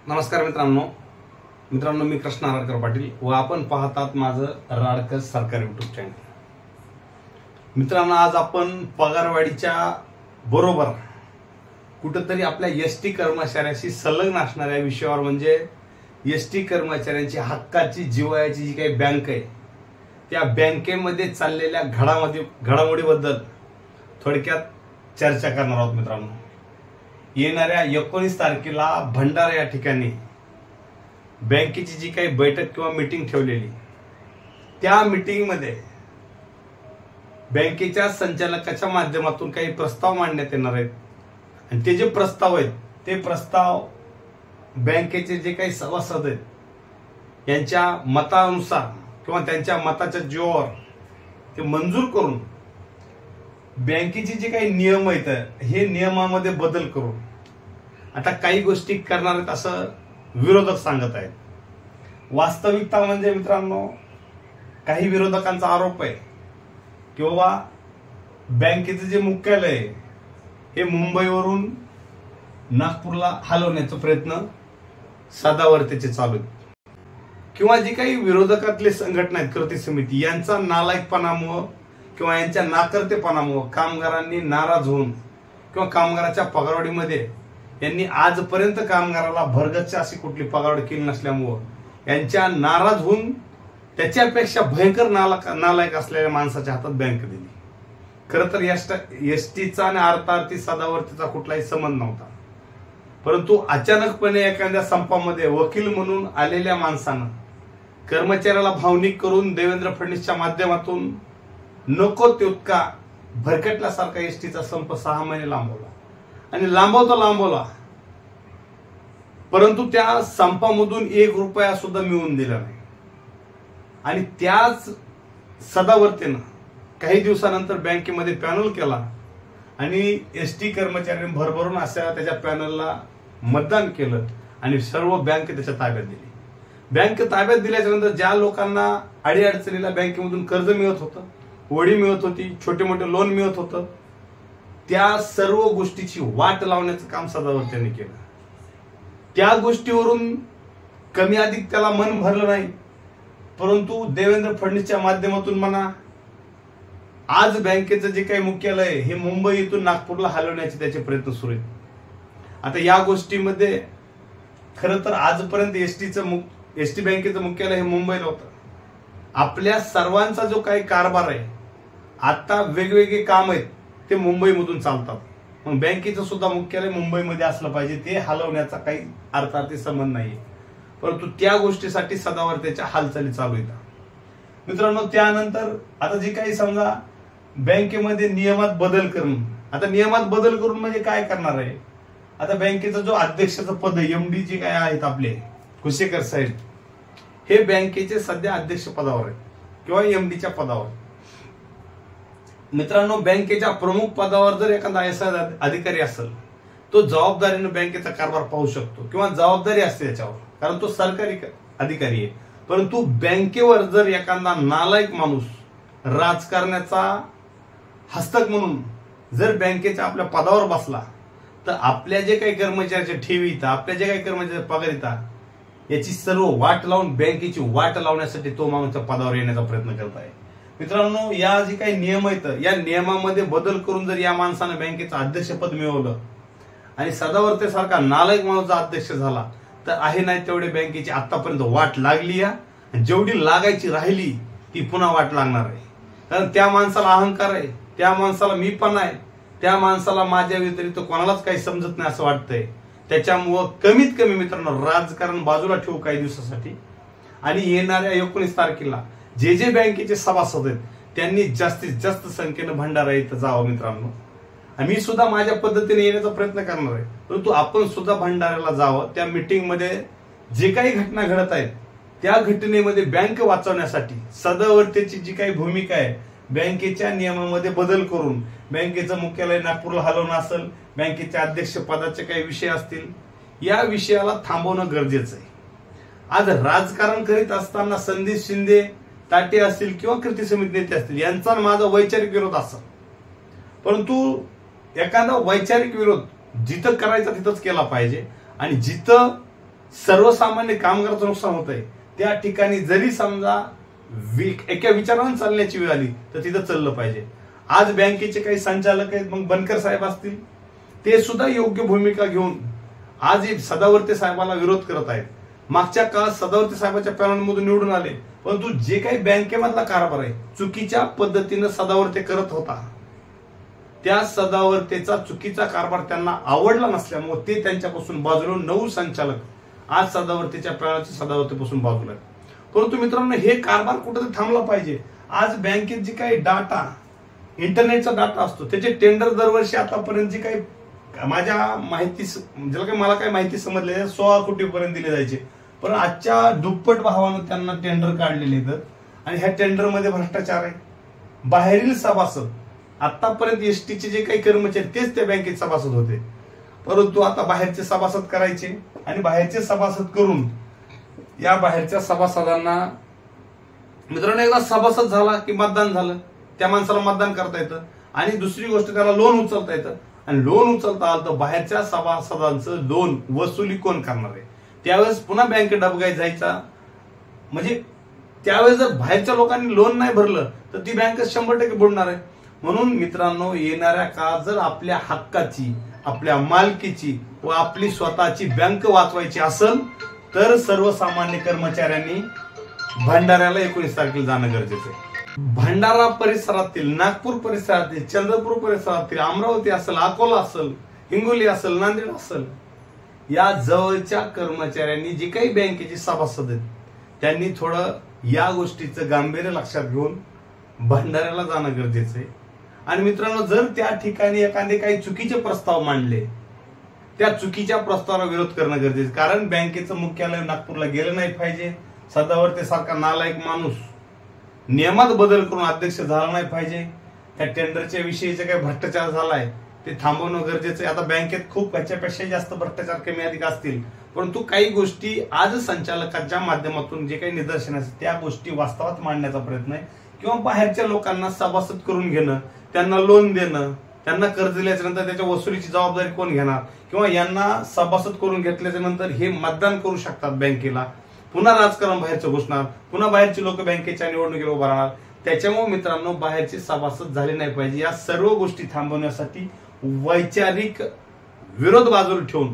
नमस्कार मित्रांनो मी कृष्ण राडकर पाटील व आपण पाहतात माझं राडकर सरकार यूट्यूब चॅनल। मित्रांनो, आज आपण पगारवाढीच्या बरोबर कुठेतरी आपल्या एसटी कर्मचाऱ्यांशी संलग्न असणाऱ्या विषयावर म्हणजे एसटी कर्मचाऱ्यांची हक्काची जिव्हाळ्याची जी काही बँक आहे त्या बँकेमध्ये चाललेल्या घडामोडीबद्दल थोडक्यात चर्चा करणार आहोत। मित्रांनो, येणाऱ्या 19 तारखेला भंडारा या ठिकाणी बँकेची जी काही बैठक किंवा मीटिंग ठेवलेली त्या मीटिंगमध्ये बँकेच्या संचालकाच्या माध्यमातून काही प्रस्ताव मांडण्यात येणार आहेत आणि ते जे प्रस्ताव आहेत ते प्रस्ताव बँकेचे जे काही सभासद आहेत यांच्या मतानुसार किंवा त्यांच्या मताच्या जोरावर ते मंजूर करून बँकेचे जे काही नियम आहेत हे नियमामध्ये बदल करून आता काही गोष्टी करणार आहेत असं विरोधक सांगत आहेत। वास्तविकता म्हणजे मित्रांनो, काही विरोधकांचा आरोप आहे की बाबा बँकेचे जे मुख्यालय आहे हे मुंबईवरून नागपूरला हलवण्याचा प्रयत्न सदावर्तेचे चालू आहेत किंवा जी काही विरोधकातले संघटना आहेत कृती समिती यांचा नालायकपणामुळे किंवा यांच्या नाकर्तेपणामुळे कामगारांनी नाराज होऊन किंवा कामगाराच्या पगारवाढीमध्ये यांनी आजपर्यंत कामगाराला भरगच्च अशी कुठली पगारवाढ केली नसल्यामुळे यांच्या नाराज होऊन त्याच्यापेक्षा भयंकर नालायक असलेल्या माणसाच्या हातात बँक दिली। खरं तर एसटीचा आणि अर्थार्थी सदावर्तीचा कुठलाही संबंध नव्हता, परंतु अचानकपणे एखाद्या संपामध्ये वकील म्हणून आलेल्या माणसानं कर्मचाऱ्याला भावनिक करून देवेंद्र फडणवीसच्या माध्यमातून नको तितका भरकटल्यासारखा एसटीचा संप 6 महिने लांबवला आणि लांबवला, परंतु त्या संपामधून 1 रुपया सुद्धा मिळवून दिला नाही। आणि त्याच सदावर्तेनं काही दिवसानंतर बँकेमध्ये पॅनल केला आणि एसटी कर्मचाऱ्यांनी भरभरून अशा त्याच्या पॅनलला मतदान केलं आणि सर्व बँक त्याच्या ताब्यात दिली। बँक ताब्यात दिल्याच्या नंतर ज्या लोकांना अडीअडचणीला बँकेमधून कर्ज मिळत होतं, वडी मिळत होती, छोटे मोठे लोन मिळत होतं, त्या सर्व गोष्टीची वाट लावण्याचं काम सदावर्त्यांनी केलं। त्या गोष्टीवरून कमी अधिक त्याला मन भरलं नाही, परंतु देवेंद्र फडणवीसच्या माध्यमातून म्हणा आज बँकेचं जे काही मुख्यालय हे मुंबई इथून नागपूरला हलवण्याचे त्याचे प्रयत्न सुरू आहेत। आता या गोष्टीमध्ये खरं तर आजपर्यंत एसटी बँकेचं मुख्यालय हे मुंबईला होतं। आपल्या सर्वांचा जो काही कारभार आहे आता वेगवेगळे काम आहेत ते मुंबईमधून चालतात, मग बँकेचं सुद्धा मुख्यालय मुंबईमध्ये असलं पाहिजे, ते हलवण्याचा काही अर्थार्थी संबंध नाहीये, परंतु त्या गोष्टीसाठी सदावर्त्याच्या हालचाली चालू आहेत। मित्रांनो, त्यानंतर आता जे काही समजा बँकेमध्ये नियमात बदल करून, आता नियमात बदल करून म्हणजे काय करणार आहे, आता बँकेचा जो अध्यक्षाचं पद आहे एमडी जे काय आहेत आपले कुशेकर साहेब हे बँकेचे सध्या अध्यक्ष पदावर आहेत किंवा एमडीच्या पदावर। मित्रांनो, बँकेच्या प्रमुख पदावर जर एखादा ऐसा अधिकारी असेल तो जबाबदारीने बँकेचा कारभार पाहू शकतो किंवा जबाबदारी असते त्याच्यावर, कारण तो सरकारी अधिकारी आहे। परंतु बँकेवर जर एखादा नालायक माणूस राजकारणाचा हस्तक म्हणून जर बँकेच्या आपल्या पदावर बसला तर आपल्या जे काही कर्मचाऱ्याचे ठेवी येतात, आपल्या जे काही कर्मचाऱ्याचे पगार येतात याची सर्व वाट लावून बँकेची वाट लावण्यासाठी तो माणूस पदावर येण्याचा प्रयत्न करत आहे। मित्रांनो, या जे काही नियम आहेत या नियमामध्ये बदल करून जर या माणसानं बँकेचं अध्यक्षपद मिळवलं आणि सदावर्तेसारखा नालायक माणूस अध्यक्ष झाला तर आहे नाही तेवढे बँकेची आतापर्यंत वाट लागली आहे, जेवढी लागायची राहिली ती पुन्हा वाट लागणार आहे। कारण त्या माणसाला अहंकार आहे, त्या माणसाला मीपणा आहे, त्या माणसाला माझ्या व्यतिरिक्त कोणालाच काही समजत नाही असं वाटतंय। त्याच्यामुळं कमीत कमी मित्रांनो राजकारण बाजूला ठेवू काही दिवसासाठी आणि येणाऱ्या 19 तारखेला जे जे बँकेचे सभासद आहेत त्यांनी जास्तीत जास्त संख्येनं भंडारा इथं जावं मित्रांनो। मी सुद्धा माझ्या पद्धतीने येण्याचा प्रयत्न करणार आहे, परंतु आपण सुद्धा भंडाऱ्याला जावं। त्या मीटिंगमध्ये जे काही घटना घडत आहेत त्या घटनेमध्ये बँक वाचवण्यासाठी सदावर्तेची जी काही भूमिका आहे, बँकेच्या नियमामध्ये बदल करून बँकेचं मुख्यालय नागपूरला हलवणं असेल, बँकेच्या अध्यक्ष पदाचे काही विषय असतील, या विषयाला थांबवणं गरजेचं आहे। आज राजकारण करीत असताना संदीप शिंदे ताटे असतील किंवा कृती समिती नेते असतील यांचा माझा वैचारिक विरोध असेल, परंतु एखादा वैचारिक विरोध जिथं करायचा तिथंच केला पाहिजे आणि जिथं सर्वसामान्य कामगाराचं नुकसान होत आहे, त्या ठिकाणी जरी समजा एका विचारानं चालण्याची वेळ आली तर तिथं चाललं पाहिजे. आज बँकेचे काही संचालक आहेत, मग बनकर साहेब असतील, ते सुद्धा योग्य भूमिका घेऊन आज सदावर्ते साहेबाला विरोध करत आहेत. मागच्या काळात सदावर्ते साहेबांच्या पॅनलमधून निवडून आले, परंतु जे काही बँकेमधला कारभार आहे चुकीच्या पद्धतीनं सदावर्ते करत होता, त्या सदावर्तेचा चुकीचा कारभार त्यांना आवडला नसल्यामुळे ते त्यांच्यापासून बाजूला 9 संचालक आज सदावर्तेच्या पॅनलच्या सदावर्तेपासून बाजूला आहेत. परंतु मित्रांनो, हे कारभार कुठेतरी थांबला पाहिजे. आज बँकेत जे काही डाटा, इंटरनेटचा डाटा असतो, त्याचे टेंडर दरवर्षी आतापर्यंत जे काही माझ्या माहिती, ज्याला काही मला काही माहिती समजले 16 कोटीपर्यंत दिले जायचे, पण आजच्या दुप्पट भावानं त्यांना टेंडर काढलेले आहेत आणि ह्या टेंडरमध्ये भ्रष्टाचार आहे. बाहेरील सभासद, आतापर्यंत एसटीचे जे काही कर्मचारी तेच त्या बँकेत सभासद होते, परंतु आता बाहेरचे सभासद करायचे आणि बाहेरचे सभासद करून या बाहेरच्या सभासदांना, मित्रांनो, एकदा सभासद झाला की मतदान झालं, त्या माणसाला मतदान करता येतं आणि दुसरी गोष्ट त्याला लोन उचलता येतं. आणि लोन उचलता आलं तर बाहेरच्या सभासदांचं लोन वसुली कोण करणार आहे? त्यावेळेस पुन्हा बँक डबघाईत जायचा. म्हणजे त्यावेळेस जर बाहेरच्या लोकांनी लोन नाही भरलं तर ती बँक 100% बुडणार आहे. म्हणून मित्रांनो, येणाऱ्या काळात जर आपल्या हक्काची, आपल्या मालकीची व आपली स्वतःची बँक वाचवायची असेल तर सर्वसामान्य कर्मचाऱ्यांनी भंडाऱ्याला 19 तारखेला जाणं गरजेचं आहे. भंडारा परिसरातील, नागपूर परिसरातील, चंद्रपूर परिसरातील, अमरावती असेल, अकोला असेल, हिंगोली असेल, नांदेड असेल, या जवळच्या कर्मचाऱ्यांनी जे काही बँकेचे सभासद आहेत त्यांनी थोडं या गोष्टीचं गांभीर्य लक्षात घेऊन भंडाऱ्याला जाणं गरजेचं आहे. आणि मित्रांनो, जर त्या ठिकाणी एखादे काही चुकीचे प्रस्ताव मांडले, त्या चुकीच्या प्रस्तावाला विरोध करणं गरजेचं, कारण बँकेचं मुख्यालय नागपूरला गेलं नाही पाहिजे. सदावर्ते सारखा नालायक माणूस नियमात बदल करून अध्यक्ष झाला नाही पाहिजे. त्या टेंडरच्या विषयीचा काही भ्रष्टाचार झालाय ते थांबवणं गरजेचं आहे. आता बँकेत खूप ह्याच्यापेक्षा जास्त भ्रष्टाचार कमी अधिक असतील, परंतु काही गोष्टी आज संचालकांच्या माध्यमातून जे काही निदर्शनास त्या गोष्टी वास्तवात मांडण्याचा प्रयत्न आहे, किंवा बाहेरच्या लोकांना सभासद करून घेणं, त्यांना लोन देणं, त्यांना कर्ज दिल्याच्या नंतर त्याच्या वसुलीची जबाबदारी कोण घेणार, किंवा यांना सभासद करून घेतल्याच्या नंतर हे मतदान करू शकतात बँकेला, पुन्हा राजकारण बाहेरचं घुसणार, पुन्हा बाहेरची लोक बँकेच्या निवडणुकीला उभा राहणार. त्याच्यामुळे मित्रांनो, बाहेरचे सभासद झाले नाही पाहिजे. या सर्व गोष्टी थांबवण्यासाठी वैचारिक विरोध बाजूला ठेवून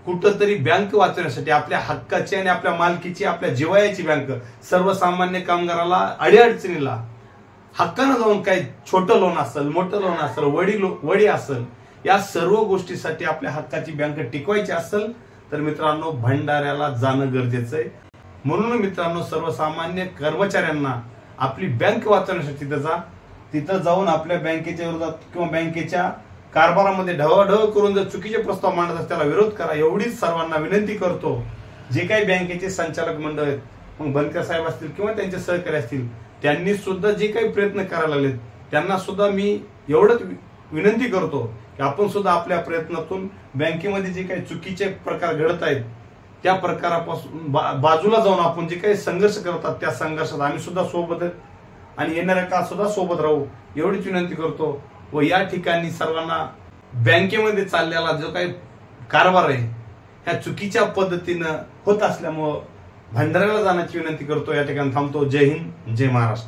कुठंतरी बँक वाचवण्यासाठी, आपल्या हक्काची आणि आपल्या मालकीची, आपल्या जिवायाची बँक, सर्वसामान्य कामगाराला अडीअडचणीला हक्कानं जाऊन, काही छोटं लोन असेल, मोठं लोन असेल, वडी असेल, या सर्व गोष्टीसाठी आपल्या हक्काची बँक टिकवायची असेल तर मित्रांनो भंडाऱ्याला जाणं गरजेचं आहे. म्हणून मित्रांनो, सर्वसामान्य कर्मचाऱ्यांना आपली बँक वाचवण्यासाठी तिथं जाऊन आपल्या बँकेच्या विरोधात किंवा बँकेच्या कारभारामध्ये ढवळढवळ करून जर चुकीचे प्रस्ताव मांडत असतील त्याला विरोध करा, एवढीच सर्वांना विनंती करतो. जे काही बँकेचे संचालक मंडळ आहेत, मग बनकर साहेब असतील किंवा त्यांचे सहकारी असतील, त्यांनी सुद्धा जे काही प्रयत्न करायला लागलेत त्यांना सुद्धा मी एवढंच विनंती करतो की आपण सुद्धा आपल्या प्रयत्नातून बँकेमध्ये जे काही चुकीचे प्रकार घडत आहेत त्या प्रकारापासून बाजूला जाऊन आपण जे काही संघर्ष करतात त्या संघर्षात आम्ही सुद्धा सोबत आहेत आणि येणाऱ्या काळात सुद्धा सोबत राहू, एवढीच विनंती करतो. व या ठिकाणी सर्वांना बँकेमध्ये चाललेला जो काही कारभार आहे ह्या चुकीच्या पद्धतीनं होत असल्यामुळं भंडाऱ्याला जाण्याची विनंती करतो. या ठिकाणी थांबतो. जय हिंद, जय महाराष्ट्र.